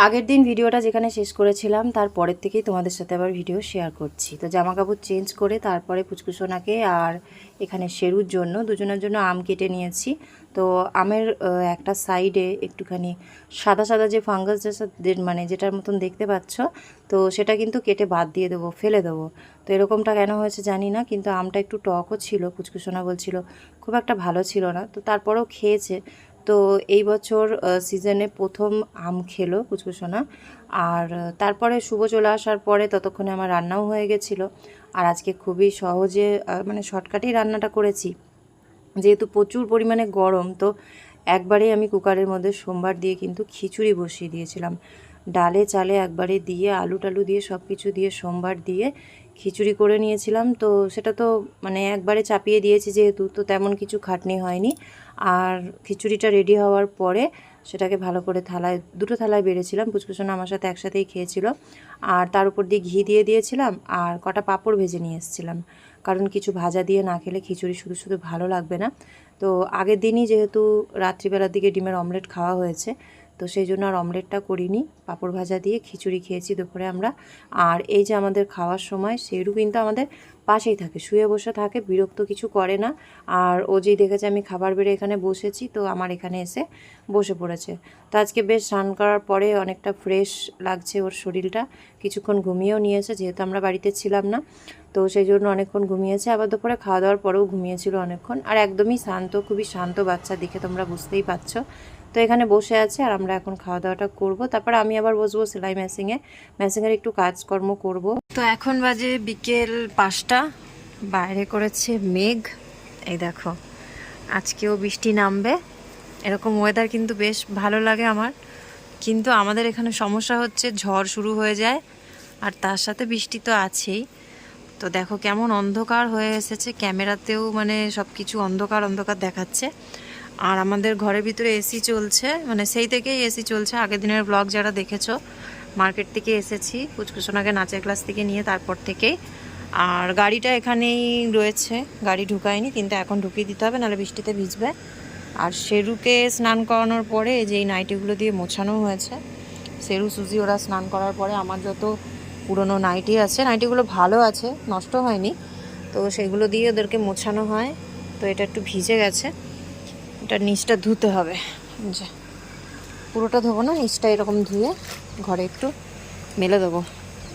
আগের দিন ভিডিওটা যেখানে শেষ করেছিলাম তার পরের থেকেই তোমাদের সাথে আবার ভিডিও শেয়ার করছি। তো জামা কাপড় চেঞ্জ করে তারপরে পুচকুসোনাকে আর এখানে শেরুর জন্য দুজনের জন্য আম কেটে নিয়েছি। তো আমের একটা সাইডে একটুখানি সাদা সাদা যে ফাঙ্গাস মানে যেটার মতন দেখতে পাচ্ছ, তো সেটা কিন্তু কেটে বাদ দিয়ে দেবো, ফেলে দেবো। তো এরকমটা কেন হয়েছে জানি না, কিন্তু আমটা একটু টকও ছিল। পুচকুসোনা বলছিল খুব একটা ভালো ছিল না, তো তারপরেও খেয়েছে। তো এই বছর সিজনে প্রথম আম খেলো কুচকুচোনা। আর তারপরে শুভ চলে আসার পরে ততক্ষণে আমার রান্নাও হয়ে গেছিলো। আর আজকে খুবই সহজে মানে শর্টকাটেই রান্নাটা করেছি, যেহেতু প্রচুর পরিমাণে গরম। তো একবারেই আমি কুকারের মধ্যে সোমবার দিয়ে কিন্তু খিচুড়ি বসিয়ে দিয়েছিলাম। ডালে চালে একবারে দিয়ে আলু টালু দিয়ে সব কিছু দিয়ে সোমবার দিয়ে খিচুড়ি করে নিয়েছিলাম। তো সেটা তো মানে একবারে চাপিয়ে দিয়েছি যেহেতু, তো তেমন কিছু খাটনি হয়নি। আর খিচুড়িটা রেডি হওয়ার পরে সেটাকে ভালো করে থালায়, দুটো থালায় বেড়েছিলাম। পুচকুসোনা আমার সাথে একসাথেই খেয়েছিল। আর তার উপর দিয়ে ঘি দিয়ে দিয়েছিলাম আর কটা পাঁপড় ভেজে নিয়ে এসেছিলাম, কারণ কিছু ভাজা দিয়ে না খেলে খিচুড়ি শুধু শুধু ভালো লাগবে না। তো আগের দিনই যেহেতু রাত্রিবেলার দিকে ডিমের অমলেট খাওয়া হয়েছে, তো সেই জন্য আর অমলেটটা করিনি, পাঁপড় ভাজা দিয়ে খিচুড়ি খেয়েছি দুপুরে আমরা। আর এই যে আমাদের খাওয়ার সময় শেরু কিন্তু আমাদের পাশেই থাকে, শুয়ে বসে থাকে, বিরক্ত কিছু করে না। আর ও যেই দেখেছে আমি খাবার বেড়ে এখানে বসেছি, তো আমার এখানে এসে বসে পড়েছে। তো আজকে বেশ স্নান করার পরে অনেকটা ফ্রেশ লাগছে ওর শরীরটা। কিছুক্ষণ ঘুমিয়েও নিয়েছে, যেহেতু আমরা বাড়িতে ছিলাম না, তো সেই জন্য অনেকক্ষণ ঘুমিয়েছে। আবার দুপুরে খাওয়া দাওয়ার পরেও ঘুমিয়েছিল অনেকক্ষণ। আর একদমই শান্ত, খুবই শান্ত বাচ্চা, দেখে তোমরা বুঝতেই পারছো। তো এখানে বসে আছে আর আমরা এখন খাওয়া দাওয়াটা করব। তারপর আমি আবার বসবো সেলাই মেশিনের একটু কাজকর্ম করব। তো এখন বাজে বিকেল 5টা, বাইরে করেছে মেঘ। এই দেখো, আজকেও বৃষ্টি নামবে, এরকম ওয়েদার কিন্তু বেশ ভালো লাগে আমার। কিন্তু আমাদের এখানে সমস্যা হচ্ছে ঝড় শুরু হয়ে যায় আর তার সাথে বৃষ্টি তো আছেই। তো দেখো কেমন অন্ধকার হয়ে এসেছে, ক্যামেরাতেও মানে সব কিছু অন্ধকার অন্ধকার দেখাচ্ছে। আর আমাদের ঘরের ভিতরে এসি চলছে, মানে সেই থেকেই এসি চলছে। আগের দিনের ব্লগ যারা দেখেছো, মার্কেট থেকে এসেছি পুচকুসোনাকে নাচের ক্লাস থেকে নিয়ে, তারপর থেকেই। আর গাড়িটা এখানেই রয়েছে, গাড়ি ঢুকায়নি, কিন্তু এখন ঢুকিয়ে দিতে হবে, নাহলে বৃষ্টিতে ভিজবে। আর শেরুকে স্নান করানোর পরে যে এই নাইটিগুলো দিয়ে মোছানো হয়েছে। শেরু সুজি ওরা স্নান করার পরে আমার যত পুরনো নাইটি আছে, নাইটিগুলো ভালো আছে, নষ্ট হয়নি, তো সেগুলো দিয়ে ওদেরকে মোছানো হয়। তো এটা একটু ভিজে গেছে, এটা নিচটা ধুতে হবে। যে পুরোটা ধোবো না, নিচটা এরকম ধুয়ে ঘরে একটু মেলে দেবো।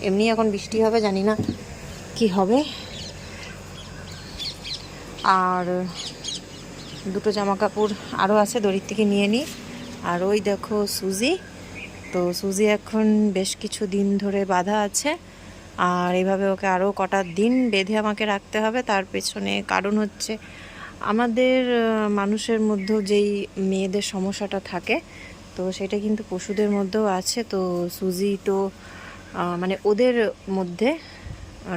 এমনি এখন বৃষ্টি হবে, জানি না কি হবে। আর দুটো জামা কাপড় আরও আছে, দড়ির থেকে নিয়ে নিই। আর ওই দেখো সুজি, তো সুজি এখন বেশ কিছু দিন ধরে বাঁধা আছে। আর এইভাবে ওকে আরও কটা দিন বেঁধে আমাকে রাখতে হবে। তার পেছনে কারণ হচ্ছে আমাদের মানুষের মধ্যেও যেই মেয়েদের সমস্যাটা থাকে, তো সেটা কিন্তু পশুদের মধ্যেও আছে। তো সুজি তো মানে ওদের মধ্যে,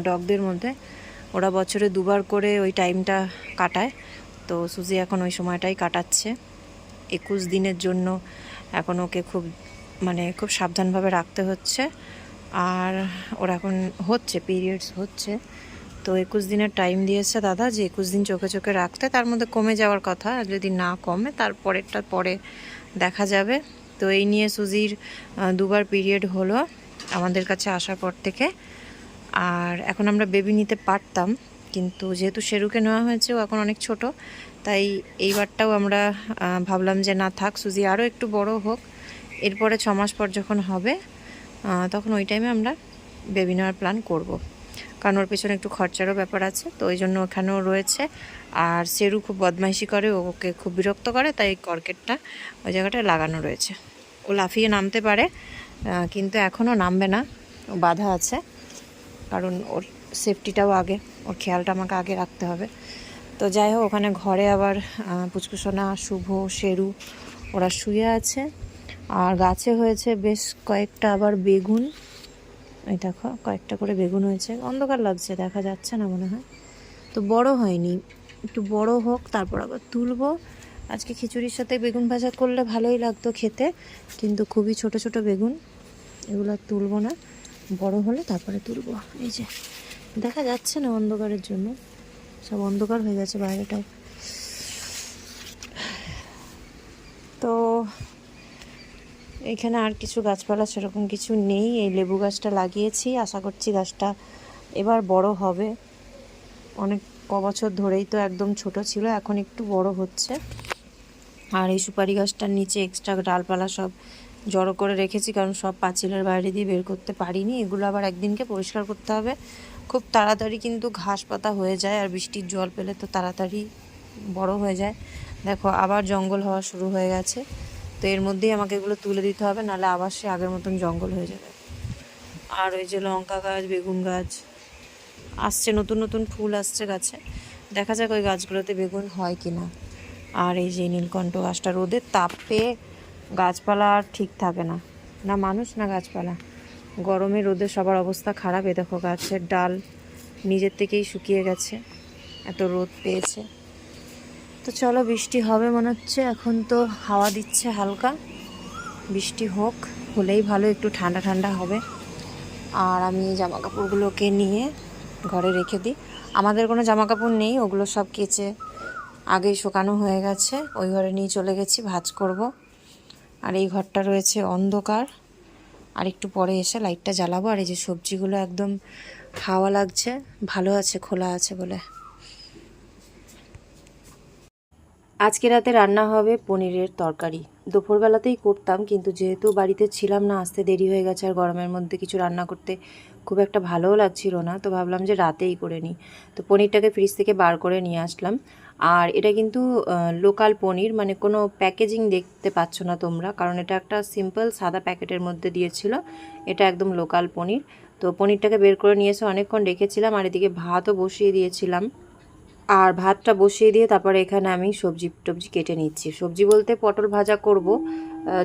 ডগদের মধ্যে ওরা বছরে 2বার করে ওই টাইমটা কাটায়। তো সুজি এখন ওই সময়টাই কাটাচ্ছে 21 দিনের জন্য। এখন ওকে খুব মানে খুব সাবধানভাবে রাখতে হচ্ছে। আর ওর এখন হচ্ছে পিরিয়ডস হচ্ছে, তো 21 দিনের টাইম দিয়েছে দাদা, যে 21 দিন চোখে চোখে রাখতে। তার মধ্যে কমে যাওয়ার কথা, আর যদি না কমে তারপরেরটা পরে দেখা যাবে। তো এই নিয়ে সুজির 2বার পিরিয়ড হলো আমাদের কাছে আসার পর থেকে। আর এখন আমরা বেবি নিতে পারতাম, কিন্তু যেহেতু শেরুকে নেওয়া হয়েছে, ও এখন অনেক ছোট, তাই এইবারটাও আমরা ভাবলাম যে না থাক, সুজি আরও একটু বড় হোক, এরপরে 6 মাস পর যখন হবে তখন ওই টাইমে আমরা বেবি নেওয়ার প্ল্যান করব। কারণ ওর পেছনে একটু খরচারও ব্যাপার আছে, তো ওই জন্য ওখানেও রয়েছে। আর শেরু খুব বদমাইশি করে, ওকে খুব বিরক্ত করে, তাই কর্কেটটা ওই জায়গাটায় লাগানো রয়েছে। ও লাফিয়ে নামতে পারে, কিন্তু এখনও নামবে না, ও বাধা আছে। কারণ ওর সেফটিটাও আগে, ওর খেয়ালটা আমাকে আগে রাখতে হবে। তো যাই হোক, ওখানে ঘরে আবার পুচকুসোনা, শুভ, শেরু ওরা শুয়ে আছে। আর গাছে হয়েছে বেশ কয়েকটা আবার বেগুন, এই দেখো কয়েকটা করে বেগুন হয়েছে। অন্ধকার লাগছে, দেখা যাচ্ছে না মনে হয়, তো বড় হয়নি, একটু বড় হোক তারপর আবার তুলবো। আজকে খিচুড়ির সাথে বেগুন ভাজা করলে ভালোই লাগতো খেতে, কিন্তু খুবই ছোট ছোট বেগুন, এগুলো তুলবো না, বড় হলে তারপরে তুলবো। এই যে দেখা যাচ্ছে না অন্ধকারের জন্য, সব অন্ধকার হয়ে গেছে বাইরেটাও। তো এখানে আর কিছু গাছপালা সেরকম কিছু নেই। এই লেবু গাছটা লাগিয়েছি, আশা করছি গাছটা এবার বড় হবে। অনেক বছর ধরেই তো একদম ছোট ছিল, এখন একটু বড় হচ্ছে। আর এই সুপারি গাছটার নিচে এক্সট্রা ডালপালা সব জড়ো করে রেখেছি, কারণ সব পাঁচিলের বাইরে দিয়ে বের করতে পারিনি। এগুলো আবার একদিনকে পরিষ্কার করতে হবে। খুব তাড়াতাড়ি কিন্তু ঘাস পাতা হয়ে যায়, আর বৃষ্টির জল পেলে তো তাড়াতাড়ি বড় হয়ে যায়। দেখো আবার জঙ্গল হওয়া শুরু হয়ে গেছে, তো এর মধ্যেই আমাকে এগুলো তুলে দিতে হবে, নাহলে আবার সে আগের মতন জঙ্গল হয়ে যাবে। আর ওই যে লঙ্কা গাছ, বেগুন গাছ আসছে, নতুন নতুন ফুল আসছে গাছে। দেখা যাক ওই গাছগুলোতে বেগুন হয় কি না। আর এই যে নীলকণ্ঠ গাছটা, রোদের তাপে গাছপালা আর ঠিক থাকে না, না মানুষ না গাছপালা। গরমে রোদে সবার অবস্থা খারাপ। এ দেখো গাছের ডাল নিজের থেকেই শুকিয়ে গেছে, এত রোদ পেয়েছে। তো চলো, বৃষ্টি হবে মনে হচ্ছে। এখন তো হাওয়া দিচ্ছে হালকা, বৃষ্টি হোক, হলেই ভালো, একটু ঠান্ডা ঠান্ডা হবে। আর আমি জামা কাপড়গুলোকে নিয়ে ঘরে রেখে দিই। আমাদের কোনো জামা কাপড় নেই, ওগুলো সব কেচে আগেই শুকানো হয়ে গেছে। ওই ঘরে নিয়ে চলে গেছি, ভাঁজ করব। আর এই ঘরটা রয়েছে অন্ধকার, আর একটু পরে এসে লাইটটা জ্বালাবো। আর এই যে সবজিগুলো একদম হাওয়া লাগছে, ভালো আছে খোলা আছে বলে। আজকে রাতে রান্না হবে পনিরের তরকারি। দুপুরবেলাতেই করতাম, কিন্তু যেহেতু বাড়িতে ছিলাম না, আসতে দেরি হয়ে গেছে, আর গরমের মধ্যে কিছু রান্না করতে খুব একটা ভালোও লাগছিল না, তো ভাবলাম যে রাতেই করে নিই। তো পনিরটাকে ফ্রিজ থেকে বার করে নিয়ে আসলাম। আর এটা কিন্তু লোকাল পনির, মানে কোনো প্যাকেজিং দেখতে পাচ্ছ না তোমরা, কারণ এটা একটা সিম্পল সাদা প্যাকেটের মধ্যে দিয়েছিল। এটা একদম লোকাল পনির। তো পনিরটাকে বের করে নিয়ে এসে অনেকক্ষণ রেখেছিলাম, আর এদিকে ভাতও বসিয়ে দিয়েছিলাম। আর ভাতটা বসিয়ে দিয়ে তারপরে এখানে আমি সবজি টবজি কেটে নিচ্ছি। সবজি বলতে পটল ভাজা করব,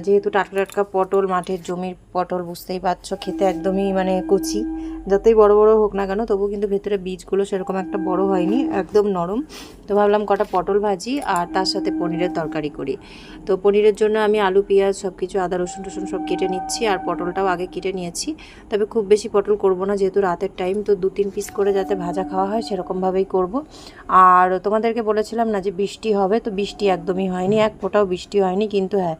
যেহেতু টাটকা টাটকা পটল, মাঠের জমির পটল, বুঝতেই পারছো খেতে একদমই মানে কচি। যতই বড় বড় হোক না কেন, তবু কিন্তু ভেতরে বীজগুলো সেরকম একটা বড় হয়নি, একদম নরম। তো ভাবলাম কটা পটল ভাজি আর তার সাথে পনিরের তরকারি করি। তো পনিরের জন্য আমি আলু, পেঁয়াজ সব কিছু, আদা রসুন টসুন সব কেটে নিচ্ছি, আর পটলটাও আগে কেটে নিয়েছি। তবে খুব বেশি পটল করব না, যেহেতু রাতের টাইম, তো 2-3 পিস করে যাতে ভাজা খাওয়া হয় সেরকমভাবেই করব। আর তোমাদেরকে বলেছিলাম না যে বৃষ্টি হবে, তো বৃষ্টি একদমই হয়নি, এক ফোঁটাও বৃষ্টি হয়নি। কিন্তু হ্যাঁ,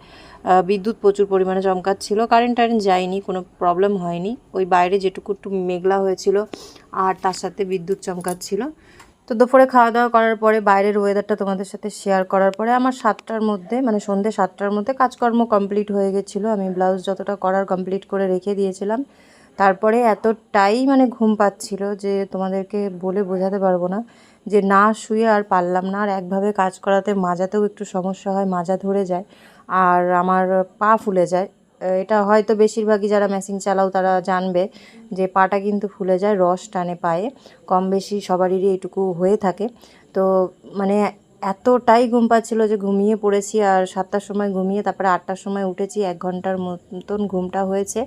বিদ্যুৎ প্রচুর পরিমাণে চমকাচ্ছিল, কারেন্ট যায়নি, কোনো প্রবলেম হয়নি। ওই বাইরে যেটুকু একটু মেঘলা হয়েছিল, আর তার সাথে বিদ্যুৎ চমকাচ্ছিল। তো দুপুরে খাওয়া দাওয়া করার পরে বাইরের ওয়েদারটা তোমাদের সাথে শেয়ার করার পরে আমার 7টার মধ্যে, মানে সন্ধ্যে 7টার মধ্যে কাজকর্ম কমপ্লিট হয়ে গেছিলো। আমি ব্লাউজ যতটা করার কমপ্লিট করে রেখে দিয়েছিলাম। তারপরে এতটাই মানে ঘুম পাচ্ছিল যে তোমাদেরকে বলে বোঝাতে পারবো না, যে না শুয়ে আর পারলাম না। আর একভাবে কাজ করাতে মাজাতেও একটু সমস্যা হয়, মাজা ধরে যায়, আর আমার পা ফুলে যায়। এটা হয়তো বেশিরভাগই যারা মেশিন চালাও তারা জানবে, যে পাটা কিন্তু ফুলে যায়, রস টানে পায়ে, কম বেশি সবারই এটুকু হয়ে থাকে। তো মানে এতটাই ঘুম পাচ্ছিল যে ঘুমিয়ে পড়েছি। আর 7টার সময় ঘুমিয়ে তারপরে 8টার সময় উঠেছি, 1 ঘন্টার মতন ঘুমটা হয়েছে।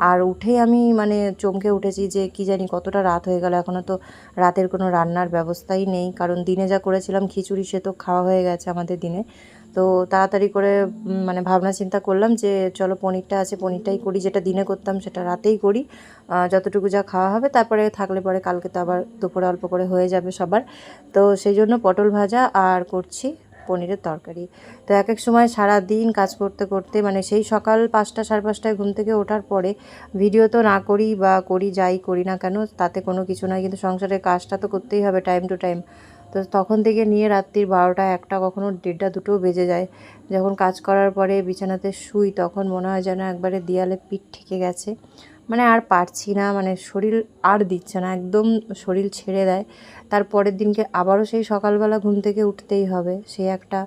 আর উঠে আমি মানে চমকে উঠেছি যে কি জানি কতটা রাত হয়ে গেল, এখনও তো রাতের কোনো রান্নার ব্যবস্থাই নেই, কারণ দিনে যা করেছিলাম খিচুড়ি সে তো খাওয়া হয়ে গেছে আমাদের দিনে। তো তাড়াতাড়ি করে মানে ভাবনা চিন্তা করলাম যে চলো পনিরটা আছে, পনিরটাই করি, যেটা দিনে করতাম সেটা রাতেই করি, যতটুকু যা খাওয়া হবে, তারপরে থাকলে পরে কালকে তো আবার দুপুরে অল্প করে হয়ে যাবে সবার। তো সেই জন্য পটল ভাজা আর করছি পনিরের তরকারি। তো এক এক সময় সারা দিন কাজ করতে করতে, মানে সেই সকাল 5টা 5:30টায় ঘুম থেকে ওঠার পরে ভিডিও তো না করি বা করি, যাই করি না কেন তাতে কোনো কিছু নয়, কিন্তু সংসারের কাজটা তো করতেই হবে টাইম টু টাইম। তো তখন থেকে নিয়ে রাত্রির 12টা 1টা, কখনো 1:30 2টোও বেজে যায়। যখন কাজ করার পরে বিছানাতে শুই, তখন মনে হয় যেন একবারে দেয়ালে পিঠ ঠেকে গেছে, মানে আর পারছি না, মানে শরীর আর দিচ্ছে না, একদম শরীর ছেড়ে দেয়। তার পরের দিনকে আবারও সেই সকালবেলা ঘুম থেকে উঠতেই হবে, সেই একটা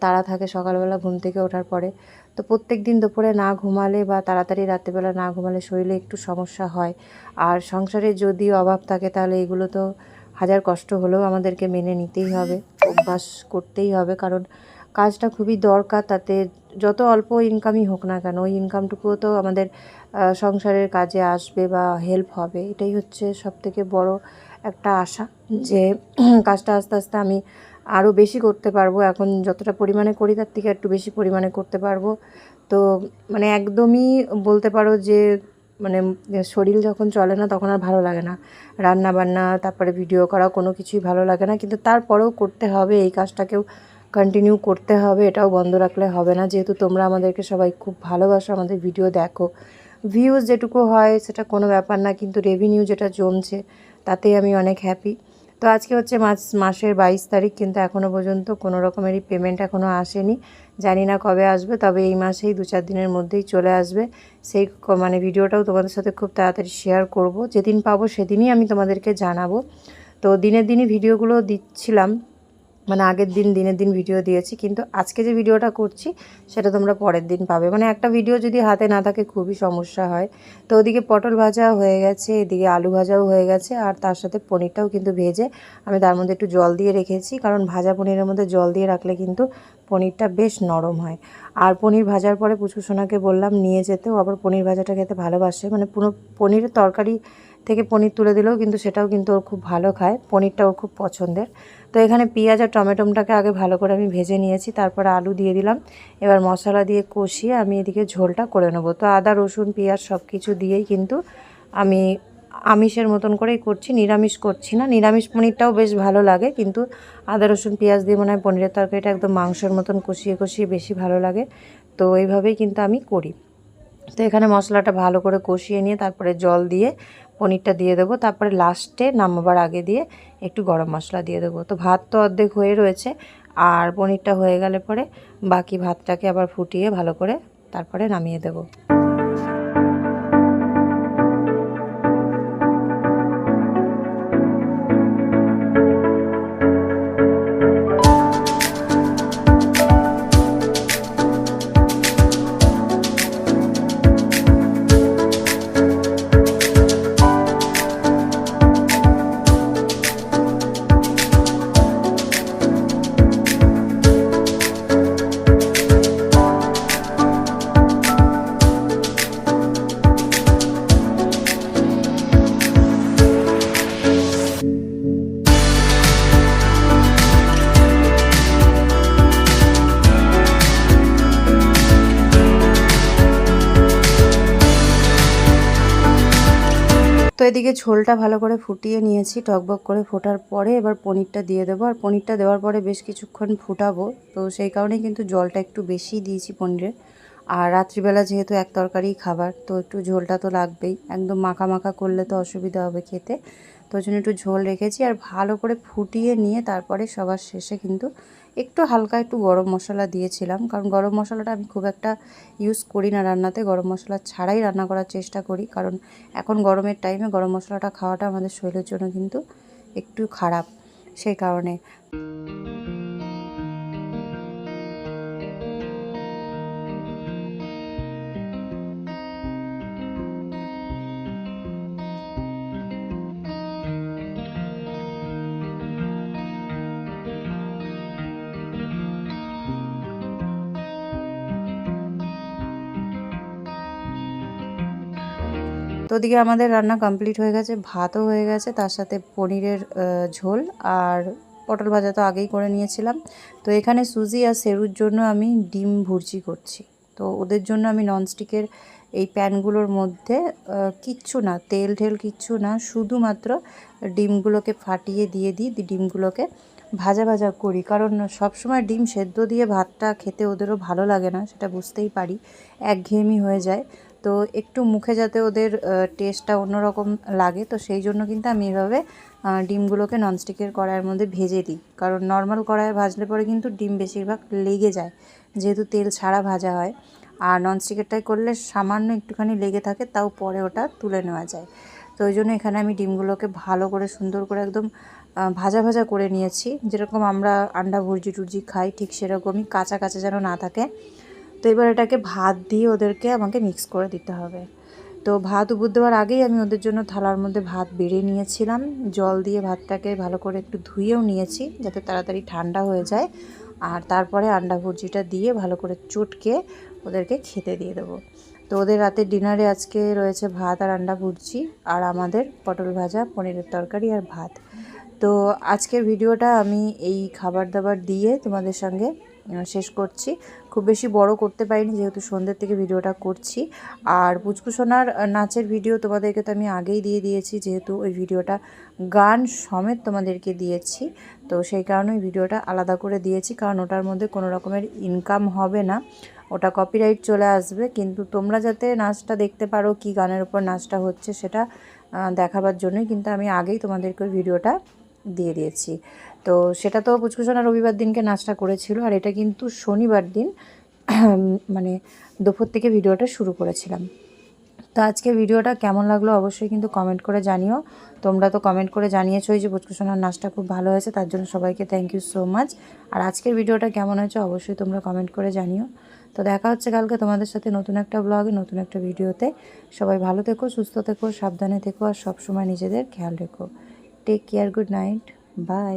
তাড়া থাকে সকালবেলা ঘুম থেকে ওঠার পরে। তো প্রত্যেক দিন দুপুরে না ঘুমালে বা তাড়াতাড়ি রাত্রেবেলা না ঘুমালে শরীরে একটু সমস্যা হয়। আর সংসারে যদি অভাব থাকে তাহলে এগুলো তো হাজার কষ্ট হলেও আমাদেরকে মেনে নিতেই হবে, অভ্যাস করতেই হবে, কারণ কাজটা খুবই দরকার। তাতে যত অল্প ইনকামই হোক না কেন, ওই ইনকামটুকুও তো আমাদের সংসারের কাজে আসবে বা হেল্প হবে। এটাই হচ্ছে সবথেকে বড় একটা আশা, যে কাজটা আস্তে আস্তে আমি আরও বেশি করতে পারবো। এখন যতটা পরিমাণে করি তার থেকে একটু বেশি পরিমাণে করতে পারবো। তো মানে একদমই বলতে পারো যে মানে শরীর যখন চলে না তখন আর ভালো লাগে না, রান্না বান্না তারপরে ভিডিও করা কোনো কিছুই ভালো লাগে না, কিন্তু তারপরেও করতে হবে এই কাজটাকেও কন্টিনিউ করতে হবে, এটাও বন্ধ রাখলে হবে না, যেহেতু তোমরা আমাদেরকে সবাই খুব ভালোবাসো, আমাদের ভিডিও দেখো। ভিউজ যেটুকু হয় সেটা কোনো ব্যাপার না, কিন্তু রেভিনিউ যেটা জমছে তাতেই আমি অনেক হ্যাপি। তো আজকে হচ্ছে মাসের 22 তারিখ, কিন্তু এখনও পর্যন্ত কোনো রকমেরই পেমেন্ট এখনও আসেনি। জানি না কবে আসবে, তবে এই মাসেই 2-4 দিনের মধ্যেই চলে আসবে। সেই মানে ভিডিওটাও তোমাদের সাথে খুব তাড়াতাড়ি শেয়ার করব, যেদিন পাবো সেদিনই আমি তোমাদেরকে জানাবো। তো দিনের দিনই ভিডিওগুলো দিচ্ছিলাম, মানে আগের দিনের দিন ভিডিও দিয়েছি, কিন্তু আজকে যে ভিডিওটা করছি সেটা তোমরা পরের দিন পাবে। মানে একটা ভিডিও যদি হাতে না থাকে খুবই সমস্যা হয়। তো ওদিকে পটল ভাজা হয়ে গেছে, এদিকে আলু ভাজাও হয়ে গেছে, আর তার সাথে পনিরটাও কিন্তু ভেজে আমি তার মধ্যে একটু জল দিয়ে রেখেছি, কারণ ভাজা পনিরের মধ্যে জল দিয়ে রাখলে কিন্তু পনিরটা বেশ নরম হয়। আর পনির ভাজার পরে পুচকুসোনাকে বললাম নিয়ে যেতেও, আবার পনির ভাজাটা খেতে ভালোবাসে, মানে পুরো পনিরের তরকারি থেকে পনির তুলে দিলেও কিন্তু সেটাও কিন্তু ওর খুব ভালো খায়, পনিরটা ওর খুব পছন্দের। তো এখানে পেঁয়াজ আর টমেটোটাকে আগে ভালো করে আমি ভেজে নিয়েছি, তারপরে আলু দিয়ে দিলাম। এবার মশলা দিয়ে কষিয়ে আমি এদিকে ঝোলটা করে নেবো। তো আদা রসুন পেঁয়াজ সব কিছু দিয়েই কিন্তু আমি আমিষের মতন করেই করছি, নিরামিষ করছি না। নিরামিষ পনিরটাও বেশ ভালো লাগে, কিন্তু আদা রসুন পেঁয়াজ দিয়ে মনে হয় পনিরের তরকারিটা একদম মাংসের মতন কষিয়ে কষিয়ে বেশি ভালো লাগে। তো এইভাবেই কিন্তু আমি করি। তো এখানে মশলাটা ভালো করে কষিয়ে নিয়ে তারপরে জল দিয়ে পনিরটা দিয়ে দেবো, তারপরে লাস্টে নামাবার আগে দিয়ে একটু গরম মশলা দিয়ে দেবো। তো ভাত তো অর্ধেক হয়ে রয়েছে, আর পনিরটা হয়ে গেলে পরে বাকি ভাতটাকে আবার ফুটিয়ে ভালো করে তারপরে নামিয়ে দেবো। তো এদিকে ঝোলটা ভালো করে ফুটিয়ে নিয়েছি, টকবক করে ফোটার পরে এবার পনিরটা দিয়ে দেবো। আর পনিরটা দেওয়ার পরে বেশ কিছুক্ষণ ফুটাবো, তো সেই কারণেই কিন্তু জলটা একটু বেশি দিয়েছি পনিরে। আর রাত্রিবেলা যেহেতু এক তরকারি খাবার, তো একটু ঝোলটা তো লাগবেই, একদম মাখা মাখা করলে তো অসুবিধা হবে খেতে। তো ওই জন্য একটু ঝোল রেখেছি, আর ভালো করে ফুটিয়ে নিয়ে তারপরে সবার শেষে কিন্তু একটু হালকা একটু গরম মশলা দিয়েছিলাম, কারণ গরম মশলাটা আমি খুব একটা ইউজ করি না রান্নাতে, গরম মশলা ছাড়াই রান্না করার চেষ্টা করি, কারণ এখন গরমের টাইমে গরম মশলাটা খাওয়াটা আমাদের শরীরের জন্য কিন্তু একটু খারাপ, সেই কারণে। তো ওদিকে আমাদের রান্না কমপ্লিট হয়ে গেছে, ভাতও হয়ে গেছে, তার সাথে পনিরের ঝোল আর পটল ভাজা তো আগেই করে নিয়েছিলাম। তো এখানে সুজি আর সেরুর জন্য আমি ডিম ভুর্জি করছি। তো ওদের জন্য আমি ননস্টিকের এই প্যানগুলোর মধ্যে কিচ্ছু না, তেল ঠেল কিচ্ছু না, শুধুমাত্র ডিমগুলোকে ফাটিয়ে দিয়ে দিই, ডিমগুলোকে ভাজা ভাজা করি, কারণ সবসময় ডিম সেদ্ধ দিয়ে ভাতটা খেতে ওদেরও ভালো লাগে না, সেটা বুঝতেই পারি, একঘেয়েমি হয়ে যায়। তো একটু মুখে যাতে ওদের টেস্টটা অন্যরকম লাগে, তো সেই জন্য কিন্তু আমি এভাবে ডিমগুলোকে ননস্টিকের কড়াইয়ের মধ্যে ভেজে দিই, কারণ নর্মাল কড়াইয়ে ভাজলে পরে কিন্তু ডিম বেশিরভাগ লেগে যায়, যেহেতু তেল ছাড়া ভাজা হয়। আর ননস্টিকেরটাই করলে সামান্য একটুখানি লেগে থাকে, তাও পরে ওটা তুলে নেওয়া যায়। তো ওই জন্য এখানে আমি ডিমগুলোকে ভালো করে সুন্দর করে একদম ভাজা ভাজা করে নিয়েছি, যেরকম আমরা আন্ডা ভুর্জি টুর্জি খাই ঠিক সেরকমই, কাঁচা কাঁচা যেন না থাকে। তো এবার এটাকে ভাত দিয়ে ওদেরকে আমাকে মিক্স করে দিতে হবে। তো ভাত উবুর দেওয়ার আগেই আমি ওদের জন্য থালার মধ্যে ভাত বেড়ে নিয়েছিলাম, জল দিয়ে ভাতটাকে ভালো করে একটু ধুয়েও নিয়েছি যাতে তাড়াতাড়ি ঠান্ডা হয়ে যায়। আর তারপরে আন্ডা ভুর্জিটা দিয়ে ভালো করে চটকে ওদেরকে খেতে দিয়ে দেবো। তো ওদের রাতের ডিনারে আজকে রয়েছে ভাত আর আন্ডা ভুর্জি, আর আমাদের পটল ভাজা, পনিরের তরকারি আর ভাত। তো আজকের ভিডিওটা আমি এই খাবার দাবার দিয়ে তোমাদের সঙ্গে শেষ করছি। খুব বেশি বড় করতে পারিনি যেহেতু সন্ধ্যের থেকে ভিডিওটা করছি। আর পুচকুসোনার নাচের ভিডিও তোমাদেরকে তো আমি আগেই দিয়ে দিয়েছি, যেহেতু ওই ভিডিওটা গান সমেত তোমাদেরকে দিয়েছি, তো সেই কারণে ওই ভিডিওটা আলাদা করে দিয়েছি, কারণ ওটার মধ্যে কোনো রকমের ইনকাম হবে না, ওটা কপিরাইট চলে আসবে। কিন্তু তোমরা যাতে নাচটা দেখতে পারো কি গানের উপর নাচটা হচ্ছে সেটা দেখাবার জন্যই কিন্তু আমি আগেই তোমাদেরকে ওই ভিডিওটা দিয়ে দিয়েছি। তো সেটা তো পুচকুসোনা রবিবার দিনকে নাচটা করেছিল, আর এটা কিন্তু শনিবার দিন মানে দুপুর থেকে ভিডিওটা শুরু করেছিলাম। তো আজকে ভিডিওটা কেমন লাগলো অবশ্যই কিন্তু কমেন্ট করে জানিও। তোমরা তো কমেন্ট করে জানিয়েছোই যে পুচকুসোনার নাচটা খুব ভালো হয়েছে, তার জন্য সবাইকে থ্যাংক ইউ সো মাচ। আর আজকের ভিডিওটা কেমন হয়েছে অবশ্যই তোমরা কমেন্ট করে জানিও। তো দেখা হচ্ছে কালকে তোমাদের সাথে নতুন একটা ব্লগে, নতুন একটা ভিডিওতে। সবাই ভালো থেকো, সুস্থ থেকো, সাবধানে থেকো, আর সবসময় নিজেদের খেয়াল রেখো। Take care, good night, by.